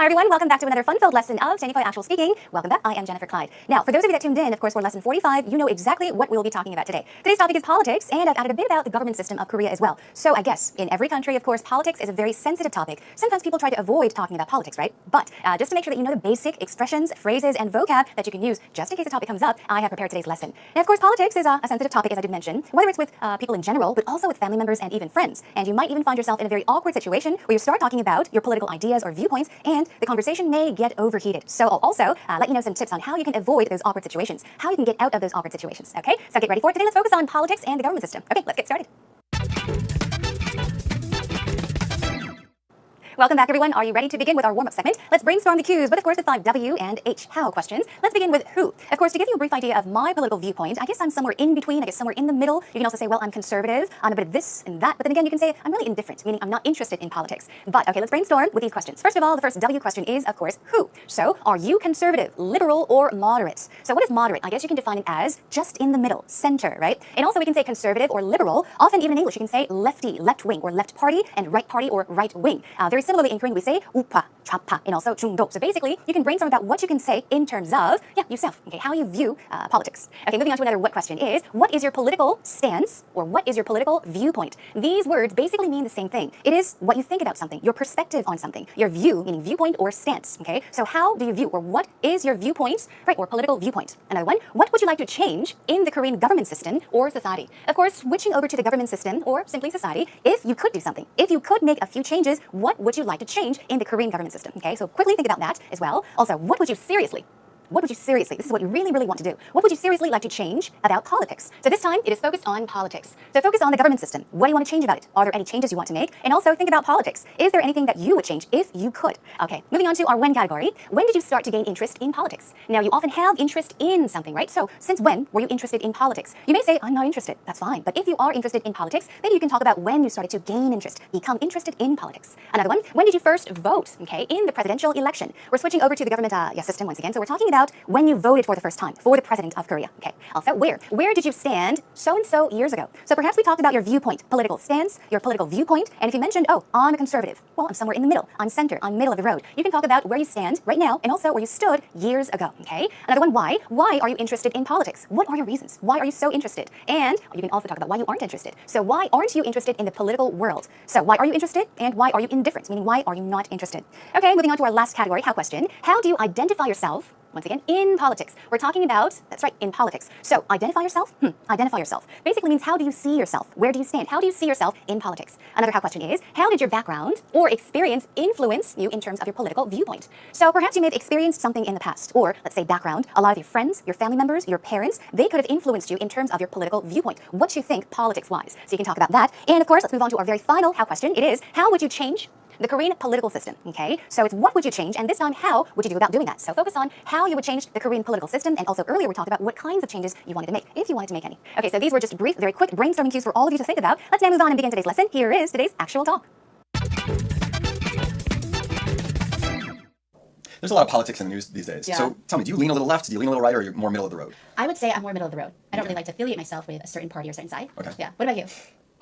Hi everyone, welcome back to another fun-filled lesson of Jennifer Actual Speaking. Welcome back, I am Jennifer Clyde. Now, for those of you that tuned in, of course, for lesson 45, you know exactly what we'll be talking about today. Today's topic is politics, and I've added a bit about the government system of Korea as well. So I guess, in every country, of course, politics is a very sensitive topic. Sometimes people try to avoid talking about politics, right? But just to make sure that you know the basic expressions, phrases, and vocab that you can use just in case the topic comes up, I have prepared today's lesson. Now, of course, politics is a sensitive topic, as I did mention, whether it's with people in general, but also with family members and even friends. And you might even find yourself in a very awkward situation where you start talking about your political ideas or viewpoints, and the conversation may get overheated. So I'll also let you know some tips on how you can avoid those awkward situations, how you can get out of those awkward situations. Okay, so get ready for it. Today, let's focus on politics and the government system. Okay, let's get started. Welcome back, everyone. Are you ready to begin with our warm-up segment? Let's brainstorm the cues, but of course with 5 W and H, how questions. Let's begin with who. Of course, to give you a brief idea of my political viewpoint, I guess I'm somewhere in between, I guess somewhere in the middle. You can also say, well, I'm conservative, I'm a bit of this and that, but then again, you can say, I'm really indifferent, meaning I'm not interested in politics. But okay, let's brainstorm with these questions. First of all, the first W question is, of course, who. So, are you conservative, liberal, or moderate? So what is moderate? I guess you can define it as just in the middle, center, right? And also we can say conservative or liberal. Often even in English, you can say lefty, left wing, or left party, and right party or right wing. Very similarly in Korean, we say 우파, 좌파, and also 중도. So basically, you can brainstorm about what you can say in terms of, yourself, okay, how you view politics. Okay, moving on to another what question is, what is your political stance, or what is your political viewpoint? These words basically mean the same thing. It is what you think about something, your perspective on something, your view, meaning viewpoint or stance, okay? So how do you view, or what is your viewpoint, right, or political viewpoint? Another one, what would you like to change in the Korean government system or society? Of course, switching over to the government system or simply society, if you could do something, if you could make a few changes, what would you like to change in the Korean government system? Okay, so quickly think about that as well. Also, what would you seriously, this is what you really, really want to do. What would you seriously like to change about politics? So this time, it is focused on politics. So focus on the government system. What do you want to change about it? Are there any changes you want to make? And also think about politics. Is there anything that you would change if you could? Okay, moving on to our when category. When did you start to gain interest in politics? Now, you often have interest in something, right? So since when were you interested in politics? You may say, I'm not interested. That's fine. But if you are interested in politics, then you can talk about when you started to gain interest, become interested in politics. Another one, when did you first vote, okay, in the presidential election? We're switching over to the government system once again. So we're talking about when you voted for the first time for the president of Korea. Okay. Also, where did you stand so-and-so years ago? So perhaps we talked about your viewpoint, political stance, your political viewpoint, and if you mentioned, oh, I'm a conservative, well, I'm somewhere in the middle, I'm center, I'm middle of the road. You can talk about where you stand right now and also where you stood years ago. Okay. Another one, why? Why are you interested in politics? What are your reasons? Why are you so interested? And you can also talk about why you aren't interested. So why aren't you interested in the political world? So why are you interested and why are you indifferent? Meaning why are you not interested? Okay, moving on to our last category, how question. How do you identify yourself? Once again, in politics. We're talking about, that's right, in politics. So, identify yourself? Identify yourself. Basically means how do you see yourself? Where do you stand? How do you see yourself in politics? Another how question is, how did your background or experience influence you in terms of your political viewpoint? So, perhaps you may have experienced something in the past, or let's say background, a lot of your friends, your family members, your parents, they could have influenced you in terms of your political viewpoint, what you think politics-wise. So you can talk about that. And of course, let's move on to our very final how question. It is, how would you change the Korean political system, okay? So it's what would you change, and this time, how would you do about doing that? So focus on how you would change the Korean political system, and also earlier we talked about what kinds of changes you wanted to make, if you wanted to make any. Okay, so these were just brief, very quick brainstorming cues for all of you to think about. Let's now move on and begin today's lesson. Here is today's actual talk. There's a lot of politics in the news these days. Yeah. So tell me, do you lean a little left, do you lean a little right, or are you more middle of the road? I would say I'm more middle of the road. I don't really like to affiliate myself with a certain party or certain side. Okay. Yeah. What about you?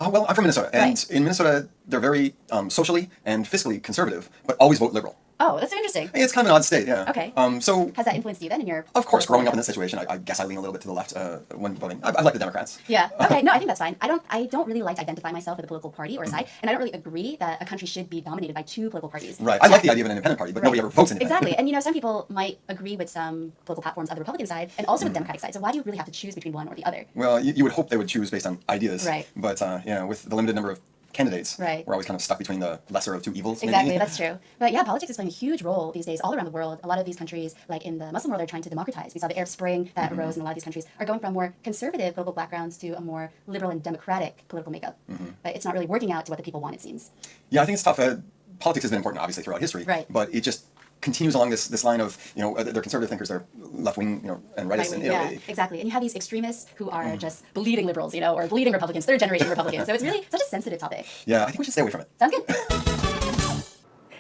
Oh, well, I'm from Minnesota, and in Minnesota, they're very socially and fiscally conservative, but always vote liberal. Oh, that's so interesting. It's kind of an odd state, yeah. Okay. So has that influenced you then in your... Of course, growing up in this situation, I guess I lean a little bit to the left when voting. I like the Democrats. Yeah. Okay. No, I think that's fine. I don't really like to identify myself with a political party or a side, and I don't really agree that a country should be dominated by two political parties. Right. I like the idea of an independent party, but nobody ever votes independent. Exactly. And some people might agree with some political platforms on the Republican side and also with the Democratic side. So why do you really have to choose between one or the other? Well, you would hope they would choose based on ideas. Right. But with the limited number of candidates, right, we're always kind of stuck between the lesser of two evils. Exactly, that's true. But yeah, politics is playing a huge role these days all around the world. A lot of these countries, like in the Muslim world, are trying to democratize. We saw the Arab Spring that arose in a lot of these countries, are going from more conservative political backgrounds to a more liberal and democratic political makeup. But it's not really working out to what the people want, it seems. Yeah, I think it's tough. Politics has been important, obviously, throughout history. Right. But it just continues along this line of, they're conservative thinkers, they're left-wing, and rightist. Right-wing, yeah, exactly. And you have these extremists who are just bleeding liberals, or bleeding Republicans, third-generation Republicans. So it's really such a sensitive topic. Yeah, I think we should stay away from it. Sounds good.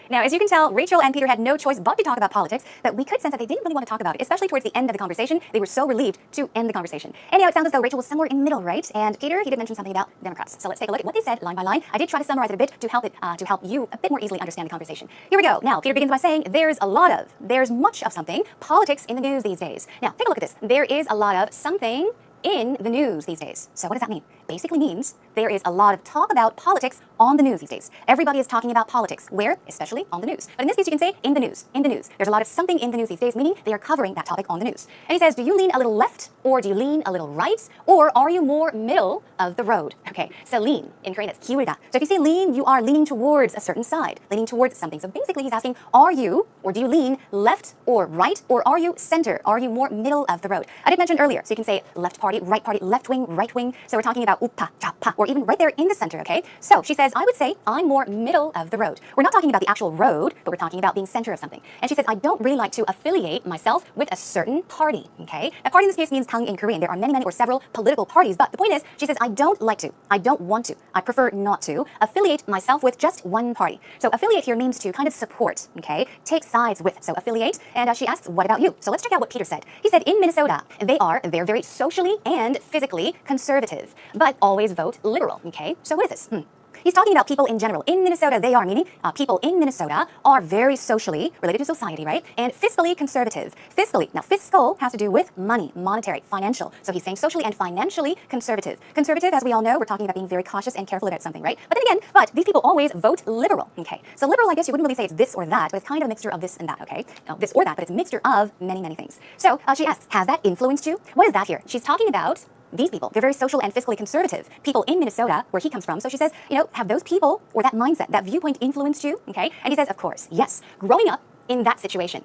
Now, as you can tell, Rachel and Peter had no choice but to talk about politics, but we could sense that they didn't really want to talk about it, especially towards the end of the conversation. They were so relieved to end the conversation. Anyhow, it sounds as though Rachel was somewhere in the middle, right? And Peter, he did mention something about Democrats. So let's take a look at what they said line by line. I did try to summarize it a bit to help you a bit more easily understand the conversation. Here we go. Now, Peter begins by saying there's much of something, politics in the news these days. Now, take a look at this. There is a lot of something in the news these days. So what does that mean? Basically means there is a lot of talk about politics on the news these days. Everybody is talking about politics. Where? Especially on the news. But in this case, you can say in the news. In the news. There's a lot of something in the news these days, meaning they are covering that topic on the news. And he says, do you lean a little left or do you lean a little right? Or are you more middle of the road? Okay, so lean in Korean, that's 기울다. So if you say lean, you are leaning towards a certain side, leaning towards something. So basically he's asking, are you, or do you lean left or right? Or are you center? Are you more middle of the road? I did mention earlier, so you can say left party, left wing, right wing. So we're talking about upa, 좌파, or even right there in the center, okay? So she says, I would say I'm more middle of the road. We're not talking about the actual road, but we're talking about being center of something. And she says, I don't really like to affiliate myself with a certain party, okay? Now, party in this case means 당 in Korean. There are many or several political parties, but the point is, she says, I don't like to, I don't want to, I prefer not to affiliate myself with just one party. So affiliate here means to kind of support, okay? Take sides with, so affiliate. And she asks, what about you? So let's check out what Peter said. He said, in Minnesota, they're very socially and physically conservative, but always vote liberal, okay? So what is this? He's talking about people in general. In Minnesota, they are, meaning people in Minnesota are very socially related to society, right? And fiscally conservative. Fiscally, now fiscal has to do with money, monetary, financial. So he's saying socially and financially conservative. Conservative, as we all know, we're talking about being very cautious and careful about something, right? But then again, these people always vote liberal, okay? So liberal, I guess you wouldn't really say it's this or that, but it's kind of a mixture of this and that, okay? No, this or that, but it's a mixture of many things. So she asks, has that influenced you? What is that here? She's talking about these people. They're very social and fiscally conservative. People in Minnesota, where he comes from. So she says, have those people or that mindset, that viewpoint influenced you? Okay. And he says, of course, yes. Growing up in that situation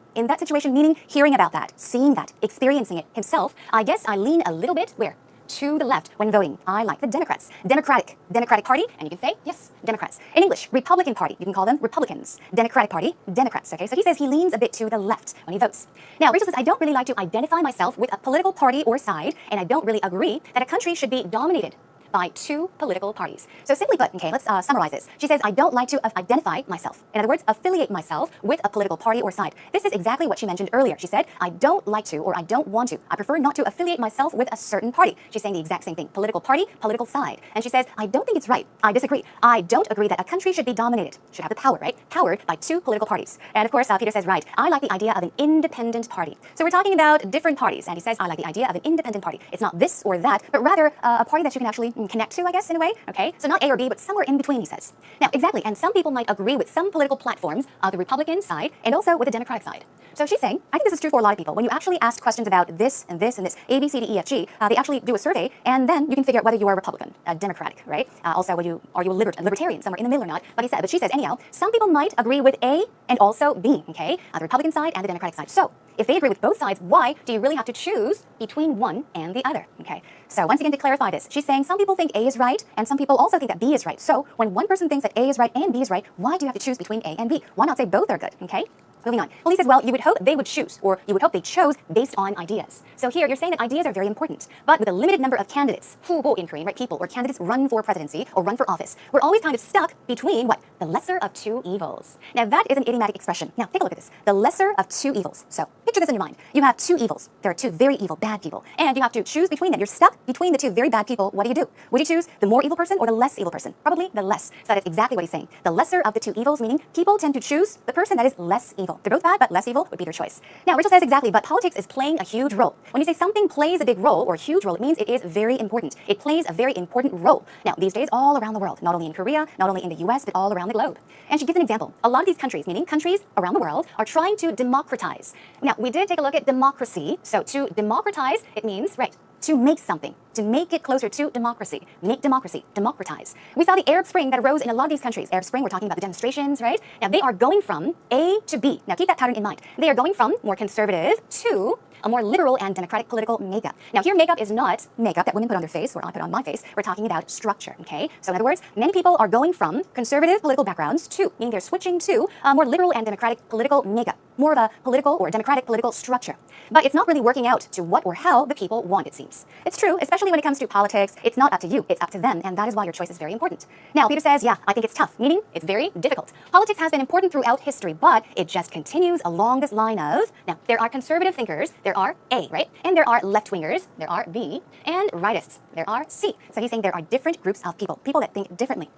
meaning hearing about that, seeing that, experiencing it himself, I guess I lean a little bit where? To the left when voting. I like the Democrats. Democratic Party, and you can say, yes, Democrats. In English, Republican Party, you can call them Republicans. Democratic Party, Democrats, okay? So he says he leans a bit to the left when he votes. Now, Rachel says, I don't really like to identify myself with a political party or side, and I don't really agree that a country should be dominated by two political parties. So simply put, okay, let's summarize this. She says, I don't like to identify myself. In other words, affiliate myself with a political party or side. This is exactly what she mentioned earlier. She said, I don't like to, or I don't want to. I prefer not to affiliate myself with a certain party. She's saying the exact same thing. Political party, political side. And she says, I don't think it's right. I disagree. I don't agree that a country should be dominated, should have the power, right? Powered by two political parties. And of course, Peter says, right, I like the idea of an independent party. So we're talking about different parties. And he says, I like the idea of an independent party. It's not this or that, but rather a party that you can actually connect to, I guess, in a way, okay? So not A or B, but somewhere in between, he says. Now, exactly, and some people might agree with some political platforms of the Republican side and also with the Democratic side. So she's saying, I think this is true for a lot of people. When you actually ask questions about this and this and this, A, B, C, D, E, F, G, they actually do a survey, and then you can figure out whether you are a Republican, a Democratic, right? Also, are you a libertarian, somewhere in the middle or not? But she says, anyhow, some people might agree with A and also B, okay? The Republican side and the Democratic side. So if they agree with both sides, why do you really have to choose between one and the other, okay? So once again, to clarify this, she's saying some people think A is right, and some people also think that B is right. So when one person thinks that A is right and B is right, why do you have to choose between A and B? Why not say both are good, okay? Moving on. Well, he says, well, you would hope they would choose, or you would hope they chose based on ideas. So here, you're saying that ideas are very important, but with a limited number of candidates, 후보 in Korean, right, people, or candidates run for presidency or run for office, we're always kind of stuck between, what? The lesser of two evils. Now, that is an idiomatic expression. Now, take a look at this. The lesser of two evils. So, picture this in your mind. You have two evils. There are two very evil, bad people, and you have to choose between them. You're stuck between the two very bad people. What do? Would you choose the more evil person or the less evil person? Probably the less. So that is exactly what he's saying. The lesser of the two evils, meaning people tend to choose the person that is less evil. They're both bad, but less evil would be their choice. Now, Rachel says exactly, but politics is playing a huge role. When you say something plays a big role or a huge role, it means it is very important. It plays a very important role. Now, these days, all around the world, not only in Korea, not only in the US, but all around the globe. And she gives an example. A lot of these countries, meaning countries around the world, are trying to democratize. Now, we did take a look at democracy. So to democratize, it means, right, to make something, to make it closer to democracy. Make democracy, democratize. We saw the Arab Spring that arose in a lot of these countries. Arab Spring, we're talking about the demonstrations, right? Now, they are going from A to B. Now, keep that pattern in mind. They are going from more conservative to a more liberal and democratic political makeup. Now, here makeup is not makeup that women put on their face or I put on my face. We're talking about structure, okay? So in other words, many people are going from conservative political backgrounds to, meaning they're switching to a more liberal and democratic political makeup. more of a political or democratic political structure. But it's not really working out to what or how the people want, it seems. It's true, especially when it comes to politics, it's not up to you, it's up to them, and that is why your choice is very important. Now, Peter says, yeah, I think it's tough, meaning it's very difficult. Politics has been important throughout history, but it just continues along this line of, now, there are conservative thinkers, there are A, right? And there are left-wingers, there are B, and rightists, there are C. So he's saying there are different groups of people, people that think differently.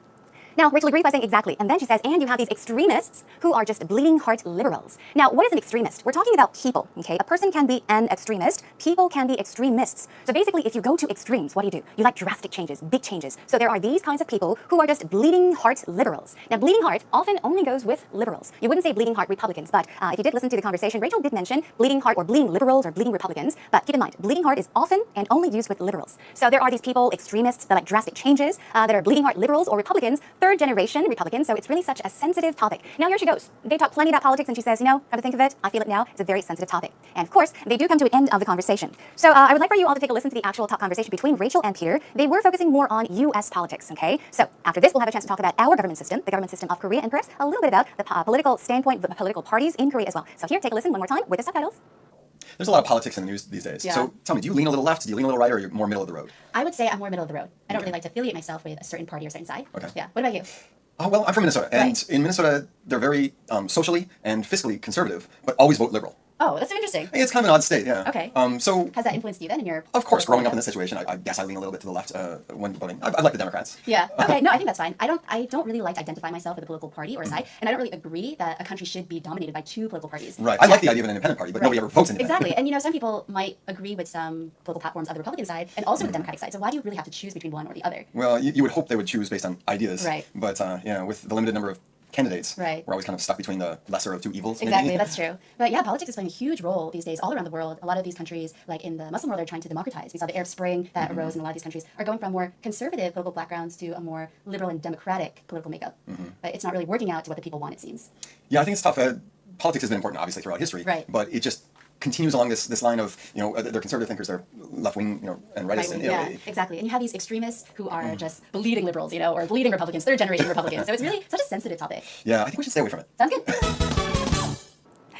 Now, Rachel agrees by saying exactly, and then she says, and you have these extremists who are just bleeding heart liberals. Now, what is an extremist? We're talking about people, okay? A person can be an extremist, people can be extremists. So basically, if you go to extremes, what do? You like drastic changes, big changes. So there are these kinds of people who are just bleeding heart liberals. Now, bleeding heart often only goes with liberals. You wouldn't say bleeding heart Republicans, but if you did listen to the conversation, Rachel did mention bleeding heart or bleeding liberals or bleeding Republicans, but keep in mind, bleeding heart is often and only used with liberals. So there are these people, extremists, that like drastic changes, that are bleeding heart liberals or Republicans, third generation Republicans, so it's really such a sensitive topic. Now here she goes. They talk plenty about politics and she says, you know, come to think of it, I feel it now, it's a very sensitive topic. And of course, they do come to an end of the conversation. So I would like for you all to take a listen to the actual talk conversation between Rachel and Peter. They were focusing more on US politics, okay? So after this, we'll have a chance to talk about our government system, the government system of Korea, and perhaps a little bit about the political standpoint, the political parties in Korea as well. So here, take a listen one more time with the subtitles. There's a lot of politics in the news these days. Yeah. So tell me, do you lean a little left, do you lean a little right, or you're more middle of the road? I would say I'm more middle of the road. I don't really like to affiliate myself with a certain party or certain side. Okay. Yeah. What about you? Oh, well, I'm from Minnesota, and Right. in Minnesota, they're very socially and fiscally conservative, but always vote liberal. Oh, that's so interesting. It's kind of an odd state, yeah. Okay. So, Has that influenced you then in your... of course, growing up in this situation, I guess I lean a little bit to the left when voting. I like the Democrats. Yeah. Okay. No, I think that's fine. I don't really like to identify myself with a political party or a side, and I don't really agree that a country should be dominated by two political parties. Right. I like the idea of an independent party, but nobody ever votes independent. Exactly. And you know, some people might agree with some political platforms of the Republican side and also the Democratic side. So why do you really have to choose between one or the other? Well, you would hope they would choose based on ideas. Right. But, with the limited number of candidates, Right. we're always kind of stuck between the lesser of two evils. Exactly, maybe. that's true. But yeah, politics is playing a huge role these days all around the world. A lot of these countries, like in the Muslim world, are trying to democratize. We saw the Arab Spring that arose in a lot of these countries, are going from more conservative political backgrounds to a more liberal and democratic political makeup. But it's not really working out to what the people want, it seems. Yeah, I think it's tough. Politics has been important, obviously, throughout history. Right. But it just continues along this line of, they're conservative thinkers, they're left-wing, and rightists. Right, And, yeah, exactly. And you have these extremists who are just bleeding liberals, or bleeding Republicans, third generation Republicans. So it's really such a sensitive topic. Yeah, I think we should stay away from it. Sounds good.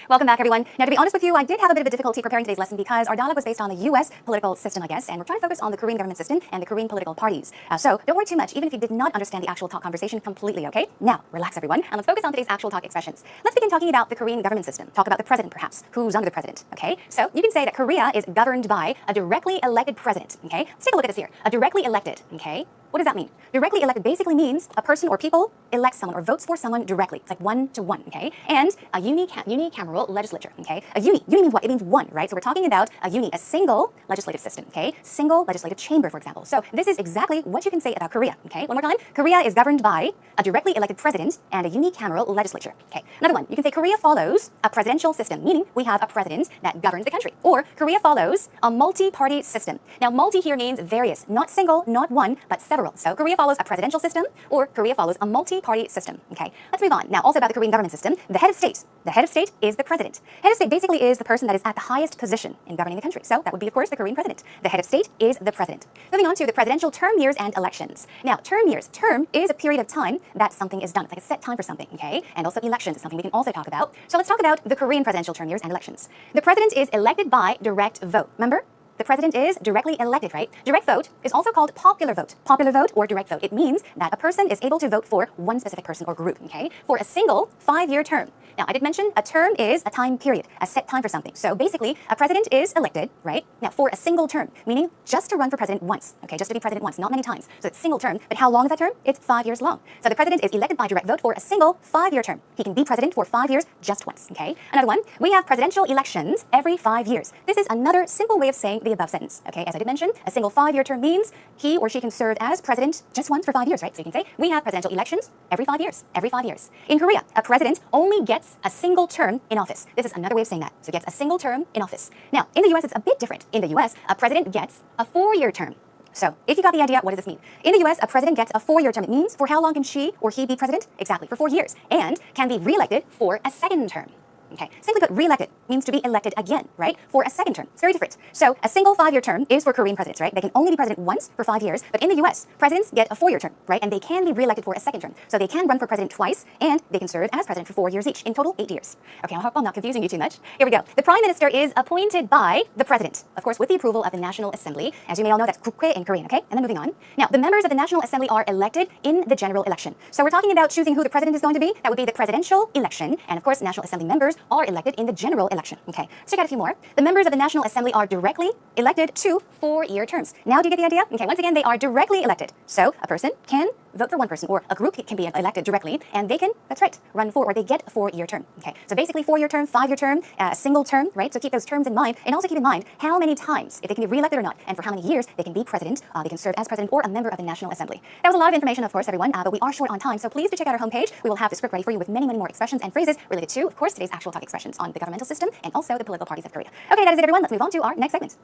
Welcome back, everyone. Now, to be honest with you, I did have a bit of a difficulty preparing today's lesson because our dialogue was based on the U.S. political system, I guess, and we're trying to focus on the Korean government system and the Korean political parties. So don't worry too much, even if you did not understand the actual talk conversation completely, okay? Now, relax, everyone, and let's focus on today's actual talk expressions. Let's begin talking about the Korean government system. Talk about the president, perhaps. Who's under the president, okay? So you can say that Korea is governed by a directly elected president, okay? Let's take a look at this here. A directly elected, okay? What does that mean? Directly elected basically means a person or people elects someone or votes for someone directly. It's like 1-to-1, okay? And a unicameral legislature, okay? A uni means what? It means one, right? So we're talking about a single legislative system, okay? Single legislative chamber, for example. So this is exactly what you can say about Korea, okay? One more time. Korea is governed by a directly elected president and a unicameral legislature, okay? Another one, you can say Korea follows a presidential system, meaning we have a president that governs the country. Or Korea follows a multi-party system. Now, multi here means various, not single, not one, but several. So Korea follows a presidential system, or Korea follows a multi-party system. Okay, let's move on. Now, also about the Korean government system, the head of state. The head of state is the president. Head of state basically is the person that is at the highest position in governing the country. So that would be, of course, the Korean president. The head of state is the president. Moving on to the presidential term years and elections. Now, term years. Term is a period of time that something is done. It's like a set time for something, okay? And also elections is something we can also talk about. So let's talk about the Korean presidential term years and elections. The president is elected by direct vote. Remember? The president is directly elected, right? Direct vote is also called popular vote. Popular vote or direct vote. It means that a person is able to vote for one specific person or group, okay? For a single 5-year term. Now, I did mention a term is a time period, a set time for something. So basically, a president is elected, right? Now, for a single term, meaning just to run for president once, okay? Just to be president once, not many times. So it's single term. But how long is that term? It's 5 years long. So the president is elected by direct vote for a single 5-year term. He can be president for 5 years just once, okay? Another one, we have presidential elections every 5 years. This is another simple way of saying the above sentence, okay? As I did mention, a single 5-year term means he or she can serve as president just once for 5 years, right? So you can say we have presidential elections every 5 years, every 5 years. In Korea, a president only gets a single term in office. This is another way of saying that. So gets a single term in office. Now, in the US, it's a bit different. In the US, a president gets a 4-year term. So if you got the idea, what does this mean? In the US, a president gets a 4-year term. It means for how long can she or he be president? Exactly, for 4 years. And can be reelected for a second term. Okay, simply put, re-elected means to be elected again, right? For a second term. It's very different. So a single 5-year term is for Korean presidents, right? They can only be president once for 5 years, but in the US, presidents get a 4-year term, right? And they can be re-elected for a second term. So they can run for president twice, and they can serve as president for 4 years each. In total, 8 years. Okay, I hope I'm not confusing you too much. Here we go. The prime minister is appointed by the president, of course, with the approval of the National Assembly. As you may all know, that's 국회 in Korean, okay? And then moving on. Now, the members of the National Assembly are elected in the general election. So we're talking about choosing who the president is going to be. That would be the presidential election. And of course, National Assembly members are elected in the general election. Okay, let's check out a few more. The members of the National Assembly are directly elected to 4-year terms. Now, do you get the idea? Okay, once again, they are directly elected. So a person can vote for one person, or a group can be elected directly, and they can, that's right, run for, or they get a 4-year term. Okay, so basically 4-year term, 5-year term, a single term, right? So keep those terms in mind, and also keep in mind how many times, if they can be re-elected or not, and for how many years they can be president, they can serve as president or a member of the National Assembly. That was a lot of information, of course, everyone, but we are short on time, so please do check out our homepage. We will have the script ready for you with many, many more expressions and phrases related to, of course, today's actual talk expressions on the governmental system and also the political parties of Korea. Okay, that is it, everyone. Let's move on to our next segment.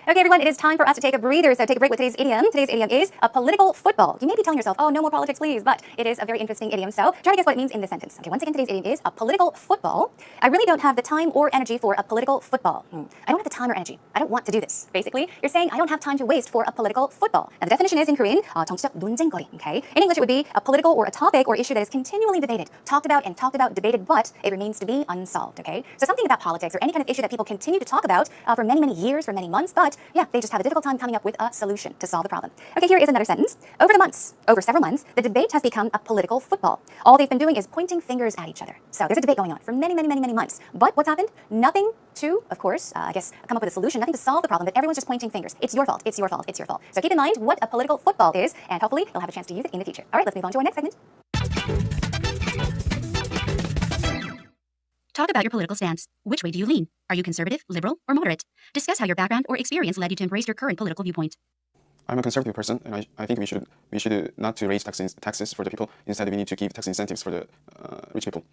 Okay, everyone, it is time for us to take a breather, so take a break with today's idiom. Today's idiom is a political football. You may be telling yourself, oh, no more politics, please, but it is a very interesting idiom, so try to guess what it means in this sentence. Okay, once again, today's idiom is a political football. I really don't have the time or energy for a political football. I don't have the time or energy. I don't want to do this. Basically, you're saying I don't have time to waste for a political football. Now, the definition is in Korean, 정치적 논쟁거리, okay? In English, it would be a political or a topic or issue that is continually debated, talked about, debated, but it remains to be unsolved, okay? So something about politics or any kind of issue that people continue to talk about for many, many years, for many months, but yeah, they just have a difficult time coming up with a solution to solve the problem. Okay, here is another sentence. Over several months, the debate has become a political football. All they've been doing is pointing fingers at each other. So there's a debate going on for many, many, many, many months. But what's happened? Nothing to, of course, I guess, come up with a solution, nothing to solve the problem, but everyone's just pointing fingers. It's your fault, it's your fault, it's your fault. So keep in mind what a political football is, and hopefully you'll have a chance to use it in the future. All right, let's move on to our next segment. Talk about your political stance. Which way do you lean? Are you conservative, liberal, or moderate? Discuss how your background or experience led you to embrace your current political viewpoint. I'm a conservative person, and I think we should not to raise taxes for the people. Instead, we need to give tax incentives for the rich people.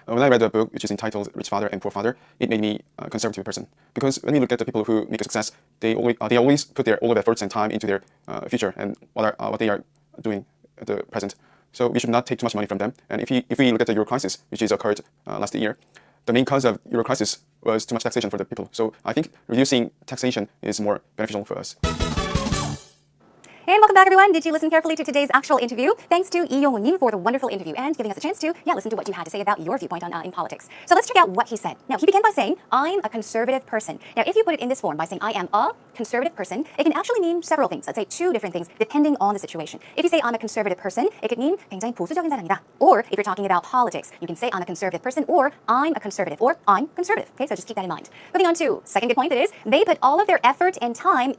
When I read a book which is entitled Rich Father and Poor Father, it made me a conservative person. Because when we look at the people who make a success, they always put all of efforts and time into their future and what they are doing at the present. So we should not take too much money from them. And if we look at the Euro crisis, which is occurred last year, the main cause of Euro crisis was too much taxation for the people. So I think reducing taxation is more beneficial for us. And welcome back, everyone. Did you listen carefully to today's actual interview? Thanks to Lee Yong-won for the wonderful interview and giving us a chance to listen to what you had to say about your viewpoint in politics. So let's check out what he said. Now, he began by saying, I'm a conservative person. Now, if you put it in this form by saying, I am a conservative person, it can actually mean several things. Let's say 2 different things, depending on the situation. If you say, I'm a conservative person, it could mean 굉장히 보수적인 사람이다. Or if you're talking about politics, you can say, I'm a conservative person, or I'm a conservative, or I'm conservative. Okay, so just keep that in mind. Moving on to second good point, that is, they put all of their effort and time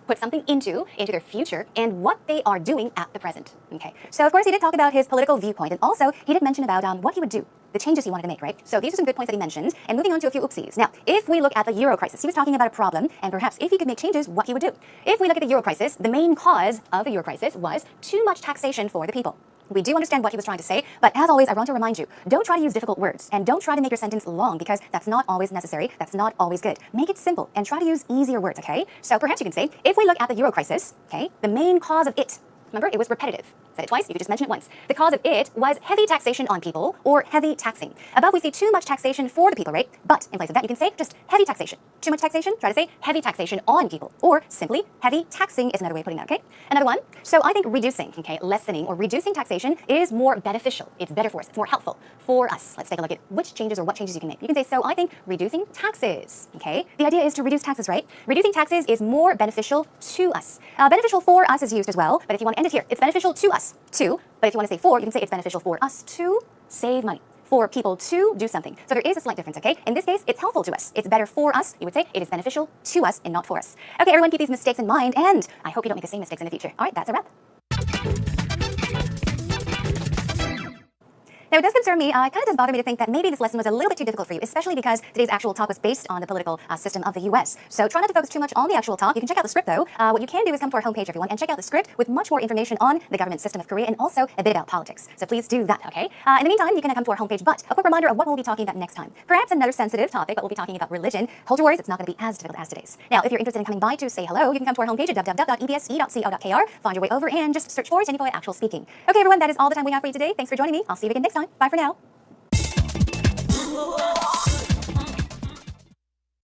put something into their future and what they are doing at the present. Okay, so of course he did talk about his political viewpoint, and also he did mention about what he would do, the changes he wanted to make, right? So these are some good points that he mentioned. And moving on to a few oopsies. Now, if we look at the Euro crisis, he was talking about a problem, and perhaps if he could make changes, what he would do. If we look at the Euro crisis, the main cause of the Euro crisis was too much taxation for the people. We do understand what he was trying to say, but as always, I want to remind you, don't try to use difficult words, and don't try to make your sentence long, because that's not always necessary, that's not always good. Make it simple, and try to use easier words, okay? So perhaps you can say, if we look at the Euro crisis, okay, the main cause of it, remember, it was repetitive. Said it twice, you could just mention it once. The cause of it was heavy taxation on people, or heavy taxing. Above, we see too much taxation for the people, right? But in place of that, you can say just heavy taxation. Too much taxation, try to say heavy taxation on people. Or simply, heavy taxing is another way of putting that, okay? Another one, so I think reducing, okay, lessening or reducing taxation is more beneficial. It's better for us, it's more helpful for us. Let's take a look at which changes or what changes you can make. You can say, so I think reducing taxes, okay? The idea is to reduce taxes, right? Reducing taxes is more beneficial to us. Beneficial for us is used as well, but if you want to end it here, it's beneficial to us, too. But if you want to say for, you can say it's beneficial for us to save money, for people to do something. So there is a slight difference, okay? In this case, it's helpful to us. It's better for us. You would say it is beneficial to us and not for us. Okay, everyone, keep these mistakes in mind, and I hope you don't make the same mistakes in the future. All right, that's a wrap. Now, it does concern me, it kind of does bother me to think that maybe this lesson was a little bit too difficult for you, especially because today's actual talk was based on the political system of the U.S. So try not to focus too much on the actual talk. You can check out the script, though. What you can do is come to our homepage, everyone, and check out the script with much more information on the government system of Korea and also a bit about politics. So please do that, okay? In the meantime, you can come to our homepage, but a quick reminder of what we'll be talking about next time. Perhaps another sensitive topic, but we'll be talking about religion. Hold your worries, it's not going to be as difficult as today's. Now, if you're interested in coming by to say hello, you can come to our homepage at www.ebse.co.kr, find your way over, and just search for Jenny Boy Actual Speaking. Okay, everyone, that is all the time we have for you today. Thanks for joining me. I'll see you again next time. Bye for now.